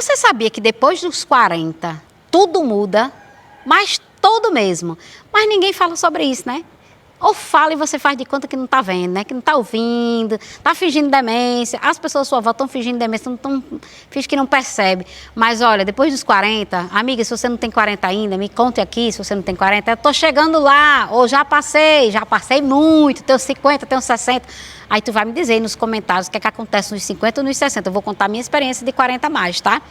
Você sabia que depois dos 40, tudo muda, mas tudo mesmo. Mas ninguém fala sobre isso, né? Ou fala e você faz de conta que não está vendo, né? Que não está ouvindo, está fingindo demência. As pessoas à sua volta estão fingindo demência, finge que não percebe. Mas olha, depois dos 40, amiga, se você não tem 40 ainda, me conte aqui se você não tem 40. Eu estou chegando lá, ou já passei muito, tenho 50, tenho 60. Aí tu vai me dizer aí nos comentários o que é que acontece nos 50 ou nos 60. Eu vou contar a minha experiência de 40 a mais, tá?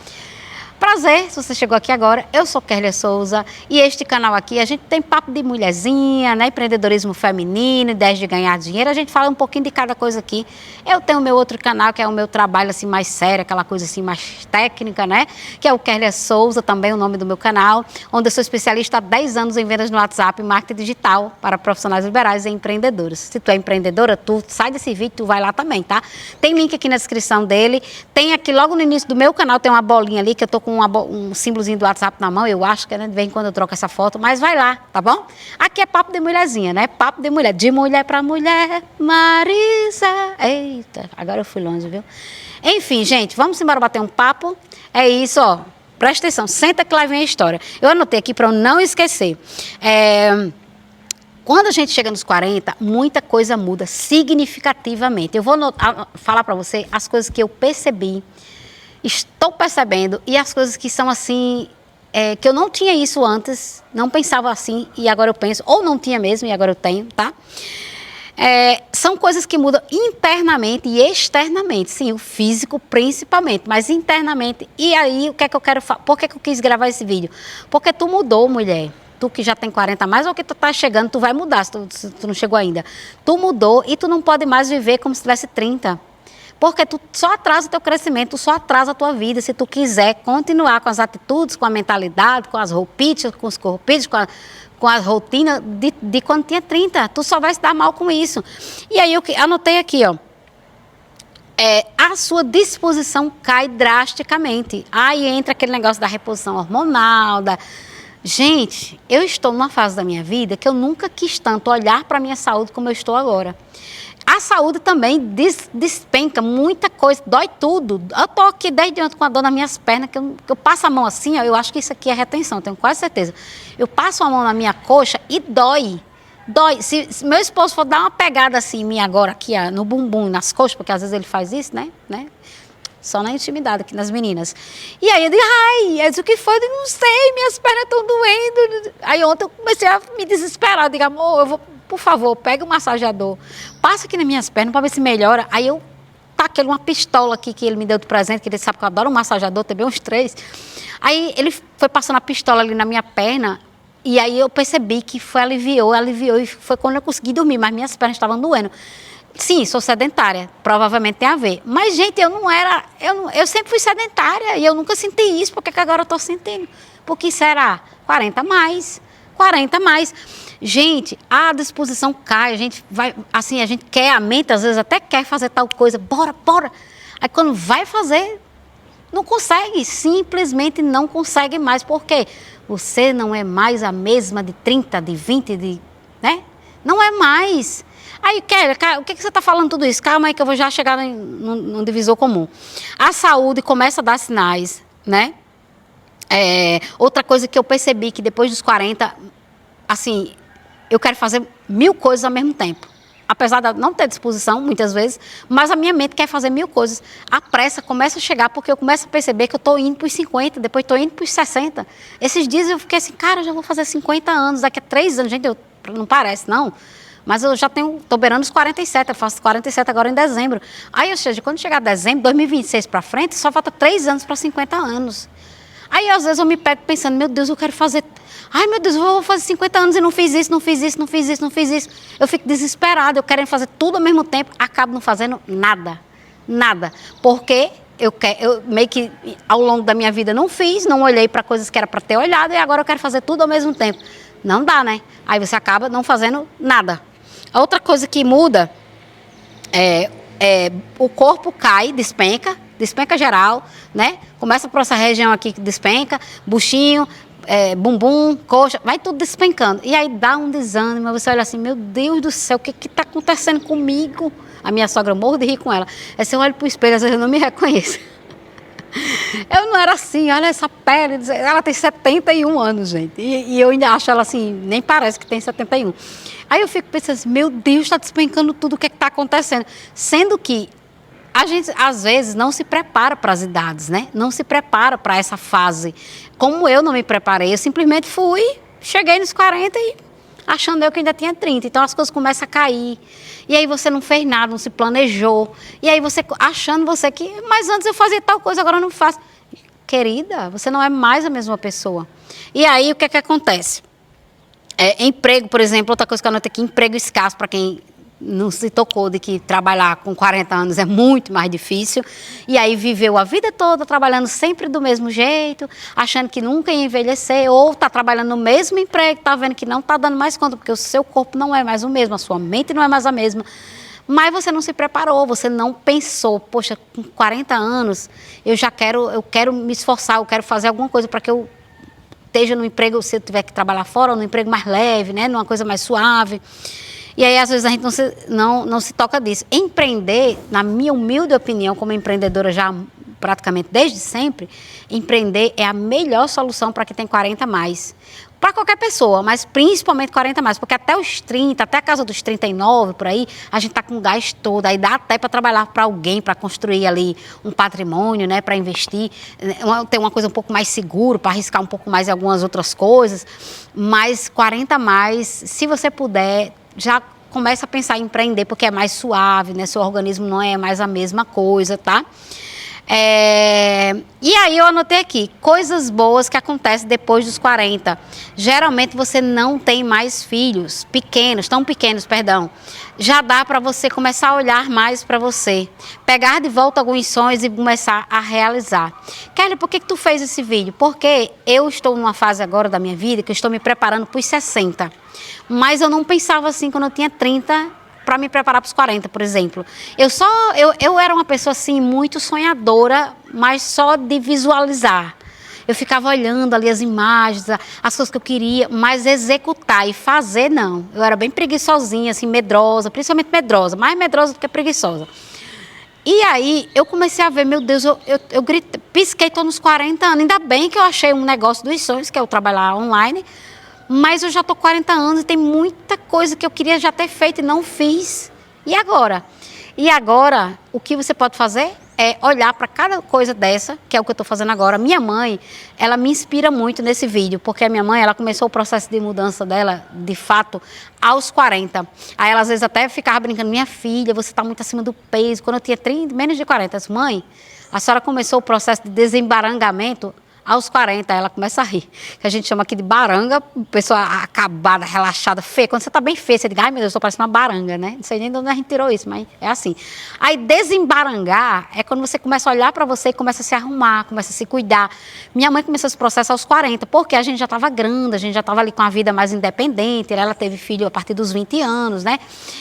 Prazer, se você chegou aqui agora, eu sou Kerlia Souza e este canal aqui, a gente tem papo de mulherzinha, né, empreendedorismo feminino, ideias de ganhar dinheiro, a gente fala um pouquinho de cada coisa aqui. Eu tenho o meu outro canal, que é o meu trabalho assim mais sério, aquela coisa assim mais técnica, né, que é o Kerlia Souza, também o nome do meu canal, onde eu sou especialista há 10 anos em vendas no WhatsApp e marketing digital para profissionais liberais e empreendedores. Se tu é empreendedora, tu sai desse vídeo, tu vai lá também, tá? Tem link aqui na descrição dele, tem aqui logo no início do meu canal, tem uma bolinha ali que eu tô com um símbolozinho do WhatsApp na mão, eu acho que, né, de vez em quando eu troco essa foto, mas vai lá, tá bom? Aqui é papo de mulherzinha, né? Papo de mulher pra mulher, Marisa. Eita, agora eu fui longe, viu? Enfim, gente, vamos embora bater um papo. É isso, ó. Presta atenção, senta que lá vem a história. Eu anotei aqui para eu não esquecer. Quando a gente chega nos 40, muita coisa muda significativamente. Eu vou falar para você as coisas que eu percebi, estou percebendo, e as coisas que são assim, que eu não tinha isso antes, não pensava assim e agora eu penso, ou não tinha mesmo e agora eu tenho, tá? São coisas que mudam internamente e externamente, sim, o físico principalmente, mas internamente. E aí, o que é que eu quero falar? Por que eu quis gravar esse vídeo? Porque tu mudou, mulher. Tu que já tem 40 a mais, ou que tu tá chegando, tu vai mudar, se tu não chegou ainda. Tu mudou e tu não pode mais viver como se tivesse 30. Porque tu só atrasa o teu crescimento, tu só atrasa a tua vida, se tu quiser continuar com as atitudes, com a mentalidade, com as roupites, com os corpites, com as rotinas de quando tinha 30. Tu só vai se dar mal com isso. E aí eu anotei aqui, ó. A sua disposição cai drasticamente. Aí entra aquele negócio da reposição hormonal, Gente, eu estou numa fase da minha vida que eu nunca quis tanto olhar para a minha saúde como eu estou agora. A saúde também despenca muita coisa, dói tudo. Eu estou aqui desde ontem com a dor nas minhas pernas, que eu passo a mão assim, ó, eu acho que isso aqui é retenção, tenho quase certeza. Eu passo a mão na minha coxa e dói. Dói. Se meu esposo for dar uma pegada assim em mim agora, aqui ó, no bumbum, nas coxas, porque às vezes ele faz isso, né? Só na intimidade aqui nas meninas. E aí eu disse, o que foi? Eu disse, não sei, minhas pernas estão doendo. Aí ontem eu comecei a me desesperar. Eu digo, amor, por favor, pega o massageador, passa aqui nas minhas pernas para ver se melhora. Aí eu taquei uma pistola aqui que ele me deu de presente, que ele sabe que eu adoro um massageador, também uns 3. Aí ele foi passando a pistola ali na minha perna, e aí eu percebi que aliviou, e foi quando eu consegui dormir, mas minhas pernas estavam doendo. Sim, sou sedentária, provavelmente tem a ver. Mas, gente, eu sempre fui sedentária e eu nunca senti isso, porque que agora eu estou sentindo? Porque será? 40 mais. Gente, a disposição cai, a gente vai, assim, a gente quer, a mente às vezes até quer fazer tal coisa, bora. Aí quando vai fazer, não consegue, simplesmente não consegue mais, porque você não é mais a mesma de 30, de 20, né? Não é mais. Aí, Kerlia, o que você está falando tudo isso? Calma aí que eu vou já chegar num divisor comum. A saúde começa a dar sinais, né? Outra coisa que eu percebi que depois dos 40, assim, eu quero fazer 1000 coisas ao mesmo tempo. Apesar de não ter disposição, muitas vezes, mas a minha mente quer fazer 1000 coisas. A pressa começa a chegar porque eu começo a perceber que eu estou indo para os 50, depois estou indo para os 60. Esses dias eu fiquei assim, cara, eu já vou fazer 50 anos, daqui a 3 anos. Gente, não parece, não. Mas eu já estou beirando os 47, eu faço 47 agora em dezembro. Aí, ou seja, quando chegar dezembro, 2026 para frente, só falta 3 anos para 50 anos. Aí, às vezes, eu me pego pensando, meu Deus, eu quero fazer... Ai, meu Deus, eu vou fazer 50 anos e não fiz isso. Eu fico desesperada, eu quero fazer tudo ao mesmo tempo, acabo não fazendo nada. Porque eu meio que, ao longo da minha vida, não fiz, não olhei para coisas que era para ter olhado e agora eu quero fazer tudo ao mesmo tempo. Não dá, né? Aí você acaba não fazendo nada. A outra coisa que muda o corpo cai, despenca geral, né? Começa por essa região aqui que despenca, buchinho, bumbum, coxa, vai tudo despencando. E aí dá um desânimo, você olha assim, meu Deus do céu, o que está acontecendo comigo? A minha sogra, eu morro de rir com ela. Se eu olho para o espelho, às vezes eu não me reconheço. Eu não era assim, olha essa pele. Ela tem 71 anos, gente. E eu ainda acho ela assim, nem parece que tem 71. Aí eu fico pensando assim, meu Deus, está despencando tudo, o que está acontecendo? Sendo que a gente, às vezes, não se prepara para as idades, né? Não se prepara para essa fase. Como eu não me preparei, eu simplesmente fui, cheguei nos 40 e achando eu que ainda tinha 30. Então as coisas começam a cair. E aí você não fez nada, não se planejou. E aí você achando você que, mas antes eu fazia tal coisa, agora eu não faço. Querida, você não é mais a mesma pessoa. E aí o que é que acontece? Emprego, por exemplo, outra coisa que eu anotei aqui, emprego escasso para quem não se tocou de que trabalhar com 40 anos é muito mais difícil. E aí viveu a vida toda trabalhando sempre do mesmo jeito, achando que nunca ia envelhecer, ou está trabalhando no mesmo emprego, está vendo que não está dando mais conta, porque o seu corpo não é mais o mesmo, a sua mente não é mais a mesma. Mas você não se preparou, você não pensou, poxa, com 40 anos eu quero me esforçar, eu quero fazer alguma coisa para que eu esteja no emprego, se eu tiver que trabalhar fora, no emprego mais leve, né, numa coisa mais suave. E aí, às vezes, a gente não se toca disso. Empreender, na minha humilde opinião, como empreendedora já praticamente desde sempre, empreender é a melhor solução para quem tem 40 a mais. Para qualquer pessoa, mas principalmente 40 a mais, porque até os 30, até a casa dos 39, por aí, a gente está com gás todo, aí dá até para trabalhar para alguém, para construir ali um patrimônio, né, para investir, ter uma coisa um pouco mais segura, para arriscar um pouco mais em algumas outras coisas, mas 40 a mais, se você puder, já começa a pensar em empreender, porque é mais suave, né, seu organismo não é mais a mesma coisa, tá? E aí eu anotei aqui, coisas boas que acontecem depois dos 40. Geralmente você não tem mais filhos, tão pequenos, perdão. Já dá para você começar a olhar mais para você, pegar de volta alguns sonhos e começar a realizar. Kelly, por que tu fez esse vídeo? Porque eu estou numa fase agora da minha vida que eu estou me preparando para os 60. Mas eu não pensava assim quando eu tinha 30 para me preparar para os 40, por exemplo. Eu era uma pessoa assim muito sonhadora, mas só de visualizar. Eu ficava olhando ali as imagens, as coisas que eu queria, mas executar e fazer, não. Eu era bem preguiçosinha, assim, medrosa, principalmente medrosa, mais medrosa do que preguiçosa. E aí eu comecei a ver, meu Deus, eu gritei, pisquei, estou nos 40 anos. Ainda bem que eu achei um negócio dos sonhos, que é o trabalhar online, mas eu já estou com 40 anos e tem muita coisa que eu queria já ter feito e não fiz. E agora? E agora, o que você pode fazer é olhar para cada coisa dessa, que é o que eu estou fazendo agora. Minha mãe, ela me inspira muito nesse vídeo, porque a minha mãe, ela começou o processo de mudança dela, de fato, aos 40. Aí ela às vezes até ficava brincando, minha filha, você está muito acima do peso. Quando eu tinha 30, menos de 40, eu disse, mãe, a senhora começou o processo de desembarangamento aos 40, ela começa a rir, que a gente chama aqui de baranga, pessoa acabada, relaxada, feia. Quando você tá bem feia, você diz, ai meu Deus, eu estou parecendo uma baranga, né? Não sei nem de onde a gente tirou isso, mas é assim. Aí desembarangar é quando você começa a olhar para você e começa a se arrumar, começa a se cuidar. Minha mãe começou esse processo aos 40, porque a gente já estava grande, a gente já estava ali com a vida mais independente, ela teve filho a partir dos 20 anos, né?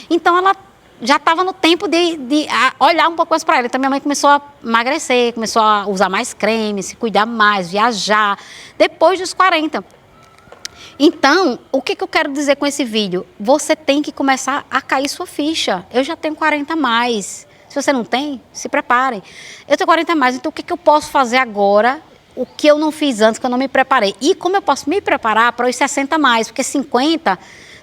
Então ela já estava no tempo de olhar um pouco mais para ela. Então, minha mãe começou a emagrecer, começou a usar mais creme, se cuidar mais, viajar, depois dos 40. Então, o que eu quero dizer com esse vídeo? Você tem que começar a cair sua ficha. Eu já tenho 40 a mais. Se você não tem, se prepare. Eu tenho 40 a mais, então o que eu posso fazer agora? O que eu não fiz antes, que eu não me preparei? E como eu posso me preparar para os 60 a mais? Porque 50...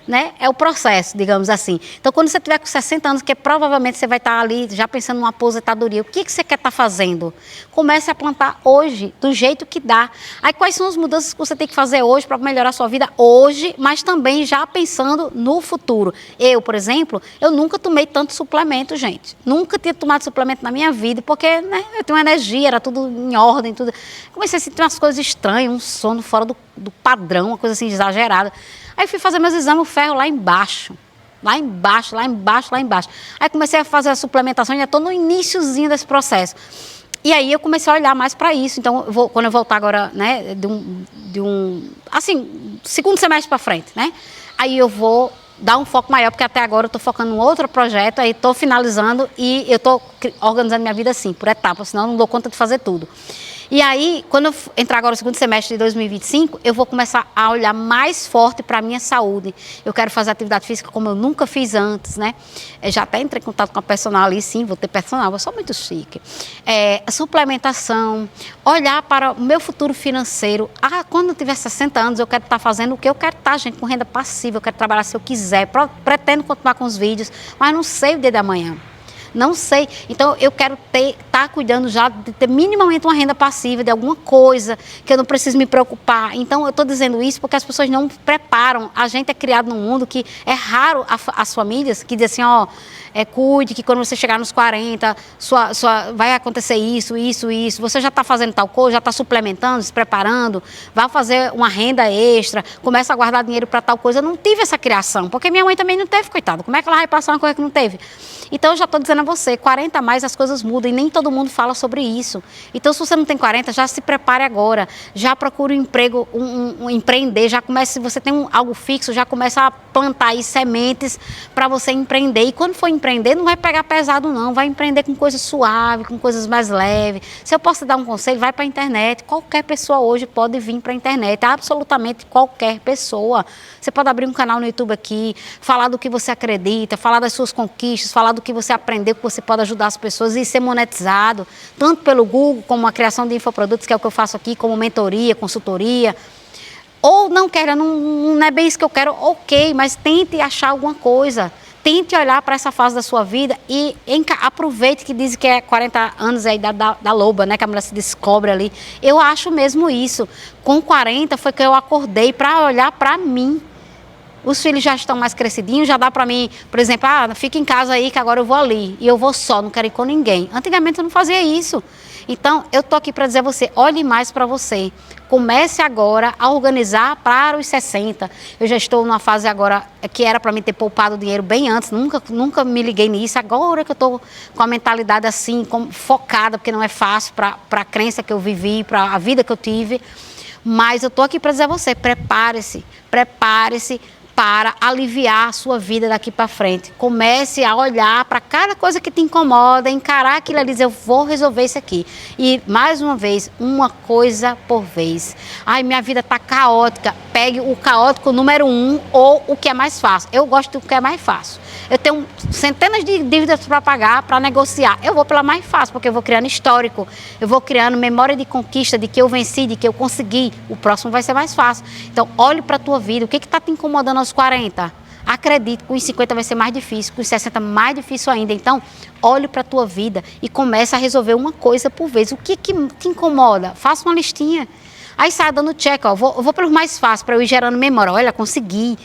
né? É o processo, digamos assim. Então, quando você tiver com 60 anos, que provavelmente você vai estar ali já pensando numa aposentadoria, o que você quer estar fazendo? Comece a plantar hoje, do jeito que dá. Aí, quais são as mudanças que você tem que fazer hoje para melhorar a sua vida hoje, mas também já pensando no futuro? Eu, por exemplo, eu nunca tomei tanto suplemento, gente. Nunca tinha tomado suplemento na minha vida, porque, né, eu tenho energia, era tudo em ordem, tudo. Comecei a sentir umas coisas estranhas, um sono fora do padrão, uma coisa assim exagerada. Aí fui fazer meus exames, o ferro lá embaixo. Lá embaixo, lá embaixo, lá embaixo. Aí comecei a fazer a suplementação, ainda estou no iniciozinho desse processo. E aí eu comecei a olhar mais para isso. Então, quando eu voltar agora, né, assim, segundo semestre para frente, né? Aí eu vou dar um foco maior, porque até agora eu estou focando em outro projeto, aí estou finalizando e eu estou organizando minha vida assim, por etapas, senão eu não dou conta de fazer tudo. E aí, quando eu entrar agora no segundo semestre de 2025, eu vou começar a olhar mais forte para a minha saúde. Eu quero fazer atividade física como eu nunca fiz antes, né? Eu já até entrei em contato com a personal ali, sim, vou ter personal, eu sou muito chique. Suplementação, olhar para o meu futuro financeiro. Quando eu tiver 60 anos, eu quero estar fazendo o que eu quero estar, gente, com renda passiva, eu quero trabalhar se eu quiser, pretendo continuar com os vídeos, mas não sei o dia da manhã. Não sei. Então, eu quero estar cuidando já de ter minimamente uma renda passiva de alguma coisa, que eu não preciso me preocupar. Então, eu estou dizendo isso porque as pessoas não preparam. A gente é criado num mundo que é raro as famílias que dizem assim, cuide que quando você chegar nos 40, vai acontecer isso. Você já está fazendo tal coisa, já está suplementando, se preparando, vai fazer uma renda extra, começa a guardar dinheiro para tal coisa. Eu não tive essa criação, porque minha mãe também não teve, coitada. Como é que ela vai passar uma coisa que não teve? Então, eu já estou dizendo a você, 40 a mais as coisas mudam e nem todo mundo fala sobre isso. Então, se você não tem 40, já se prepare agora. Já procure um emprego, empreender, já comece, se você tem algo fixo, já começa a plantar aí sementes para você empreender. E quando for empreender, não vai pegar pesado não, vai empreender com coisas suaves, com coisas mais leves. Se eu posso te dar um conselho, vai para a internet. Qualquer pessoa hoje pode vir para a internet, absolutamente qualquer pessoa. Você pode abrir um canal no YouTube aqui, falar do que você acredita, falar das suas conquistas, falar do que você aprendeu, que você pode ajudar as pessoas e ser monetizado, tanto pelo Google, como a criação de infoprodutos, que é o que eu faço aqui, como mentoria, consultoria. Ou não quero, não é bem isso que eu quero, ok, mas tente achar alguma coisa. Tente olhar para essa fase da sua vida e aproveite que dizem que 40 anos é a idade da loba, né? Que a mulher se descobre ali. Eu acho mesmo isso. Com 40 foi que eu acordei para olhar para mim. Os filhos já estão mais crescidinhos, já dá para mim, por exemplo, fica em casa aí que agora eu vou ali. E eu vou só, não quero ir com ninguém. Antigamente eu não fazia isso. Então, eu estou aqui para dizer a você, olhe mais para você. Comece agora a organizar para os 60. Eu já estou numa fase agora que era para mim ter poupado dinheiro bem antes, nunca me liguei nisso. Agora que eu estou com a mentalidade assim, focada, porque não é fácil para a crença que eu vivi, para a vida que eu tive. Mas eu estou aqui para dizer a você, prepare-se para aliviar a sua vida daqui para frente. Comece a olhar para cada coisa que te incomoda, encarar aquilo ali e dizer, eu vou resolver isso aqui. E, mais uma vez, uma coisa por vez. Ai, minha vida está caótica. Pegue o caótico número 1 ou o que é mais fácil. Eu gosto do que é mais fácil. Eu tenho centenas de dívidas para pagar, para negociar. Eu vou pela mais fácil, porque eu vou criando histórico. Eu vou criando memória de conquista, de que eu venci, de que eu consegui. O próximo vai ser mais fácil. Então, olhe para a tua vida. O que está te incomodando aos 40? Acredite, com os 50 vai ser mais difícil, com os 60 mais difícil ainda. Então, olhe para a tua vida e comece a resolver uma coisa por vez. O que te incomoda? Faça uma listinha. Aí sai dando check, eu vou pelos mais fáceis, para eu ir gerando memória. Olha, consegui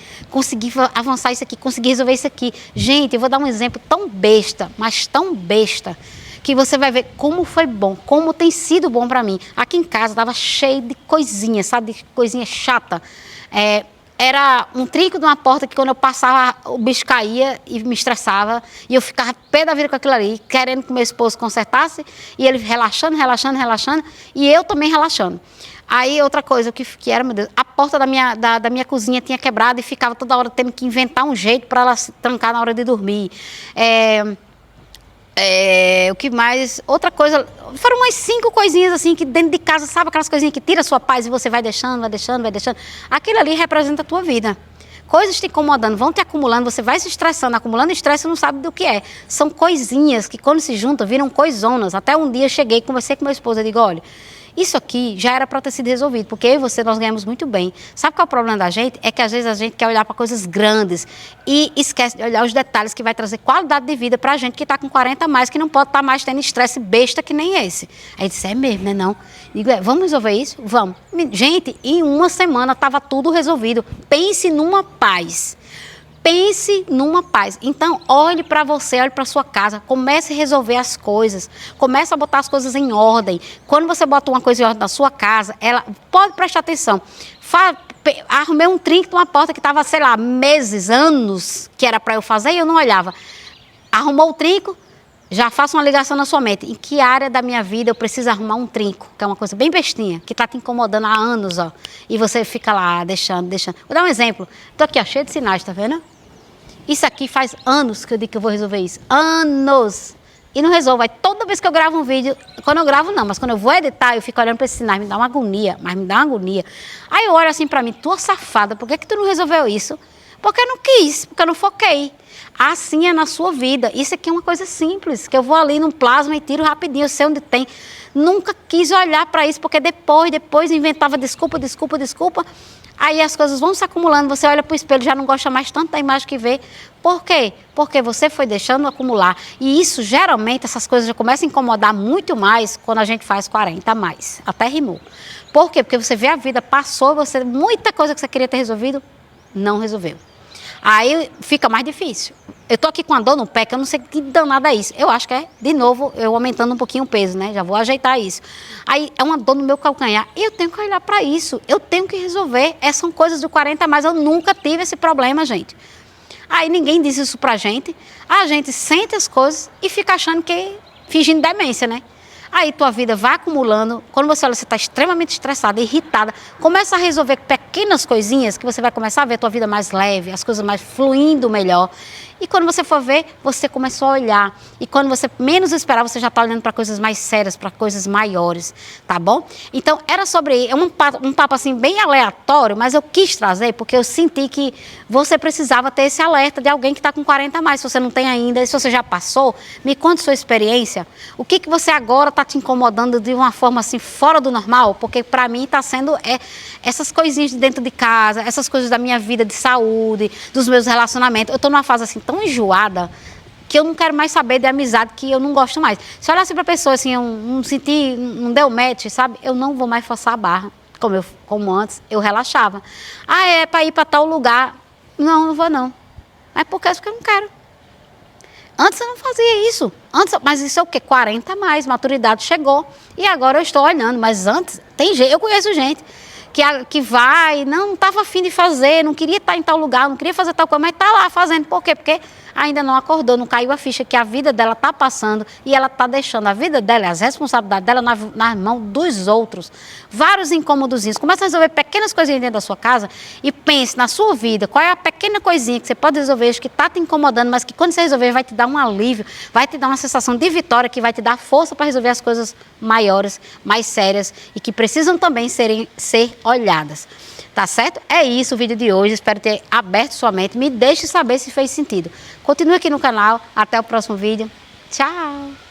avançar isso aqui, consegui resolver isso aqui. Gente, eu vou dar um exemplo tão besta, mas tão besta, que você vai ver como foi bom, como tem sido bom para mim. Aqui em casa estava cheio de coisinha, sabe, de coisinha chata. Era um trinco de uma porta que quando eu passava o bicho caía e me estressava. E eu ficava pé da vida com aquilo ali, querendo que meu esposo consertasse. E ele relaxando, e eu também relaxando. Aí outra coisa, o que era, meu Deus, a porta da minha cozinha tinha quebrado e ficava toda hora tendo que inventar um jeito para ela se trancar na hora de dormir. O que mais? Outra coisa, foram umas 5 coisinhas assim que dentro de casa, sabe aquelas coisinhas que tira a sua paz e você vai deixando. Aquilo ali representa a tua vida. Coisas te incomodando, vão te acumulando, você vai se estressando, acumulando estresse, você não sabe do que é. São coisinhas que quando se juntam viram coisonas. Até um dia eu cheguei, conversei com meu esposo e digo, olha, isso aqui já era para ter sido resolvido, porque eu e você, nós ganhamos muito bem. Sabe qual é o problema da gente? É que às vezes a gente quer olhar para coisas grandes e esquece de olhar os detalhes que vai trazer qualidade de vida para a gente que está com 40 a mais, que não pode estar mais tendo estresse besta que nem esse. Aí disse, é mesmo, né não? Digo, vamos resolver isso? Vamos. Gente, em uma semana estava tudo resolvido. Pense numa paz. Pense numa paz. Então, olhe para você, olhe para sua casa, comece a resolver as coisas, comece a botar as coisas em ordem. Quando você bota uma coisa em ordem na sua casa, ela pode prestar atenção. Arrumei um trinco de uma porta que estava, sei lá, meses, anos, que era para eu fazer e eu não olhava. Arrumou o trinco, já faça uma ligação na sua mente. Em que área da minha vida eu preciso arrumar um trinco? Que é uma coisa bem bestinha, que está te incomodando há anos, ó. E você fica lá, deixando. Vou dar um exemplo. Estou aqui, ó, cheio de sinais, tá vendo? Isso aqui faz anos que eu digo que eu vou resolver isso. Anos! e não resolvo. Aí toda vez que eu gravo um vídeo, quando eu gravo não, mas quando eu vou editar, eu fico olhando para esses sinais, me dá uma agonia, mas me dá uma agonia. Aí eu olho assim para mim, tua safada, por que tu não resolveu isso? Porque eu não quis, porque eu não foquei. Assim é na sua vida. Isso aqui é uma coisa simples, que eu vou ali no plasma e tiro rapidinho, eu sei onde tem. Nunca quis olhar para isso, porque depois inventava desculpa. Aí as coisas vão se acumulando, você olha para o espelho, já não gosta mais tanto da imagem que vê. Por quê? Porque você foi deixando acumular. E isso, geralmente, essas coisas já começam a incomodar muito mais quando a gente faz 40 a mais. Até rimou. Por quê? Porque você vê a vida, passou, muita coisa que você queria ter resolvido, não resolveu. Aí fica mais difícil. Eu tô aqui com a dor no pé, que eu não sei que danada é isso. Eu acho que é, de novo, eu aumentando um pouquinho o peso, né? Já vou ajeitar isso. Aí é uma dor no meu calcanhar. E eu tenho que olhar para isso. Eu tenho que resolver. São coisas de 40 a mais. Eu nunca tive esse problema, gente. Aí ninguém diz isso pra gente. A gente sente as coisas e fica achando que... fingindo demência, né? Aí tua vida vai acumulando, quando você olha, você está extremamente estressada, irritada, começa a resolver pequenas coisinhas que você vai começar a ver a tua vida mais leve, as coisas mais fluindo melhor. E quando você for ver, você começou a olhar. E quando você menos esperar, você já está olhando para coisas mais sérias, para coisas maiores, tá bom? Então, era sobre um papo assim bem aleatório, mas eu quis trazer porque eu senti que você precisava ter esse alerta de alguém que está com 40 a mais. Se você não tem ainda, se você já passou, me conte sua experiência. O que você agora está te incomodando de uma forma assim fora do normal? Porque para mim está sendo essas coisinhas de dentro de casa, essas coisas da minha vida de saúde, dos meus relacionamentos. Eu estou numa fase assim tão enjoada que eu não quero mais saber de amizade, que eu não gosto mais. Se eu olhar assim para a pessoa assim, eu não senti, não deu match, sabe? Eu não vou mais forçar a barra, como antes, eu relaxava. Ah, é para ir para tal lugar. Não vou não. Mas por que? Porque eu não quero. Antes eu não fazia isso. Mas isso é o quê? 40 a mais, maturidade chegou. E agora eu estou olhando. Mas antes, tem gente, eu conheço gente que vai, não estava afim de fazer, não queria estar em tal lugar, não queria fazer tal coisa, mas está lá fazendo. Por quê? Porque ainda não acordou, não caiu a ficha que a vida dela está passando e ela está deixando a vida dela, as responsabilidades dela nas mãos dos outros. Vários incômodozinhos. Começa a resolver pequenas coisinhas dentro da sua casa e pense na sua vida, qual é a pequena coisinha que você pode resolver, que está te incomodando, mas que quando você resolver vai te dar um alívio, vai te dar uma sensação de vitória, que vai te dar força para resolver as coisas maiores, mais sérias e que precisam também ser olhadas. Tá certo? É isso o vídeo de hoje. Espero ter aberto sua mente. Me deixe saber se fez sentido. Continue aqui no canal. Até o próximo vídeo. Tchau!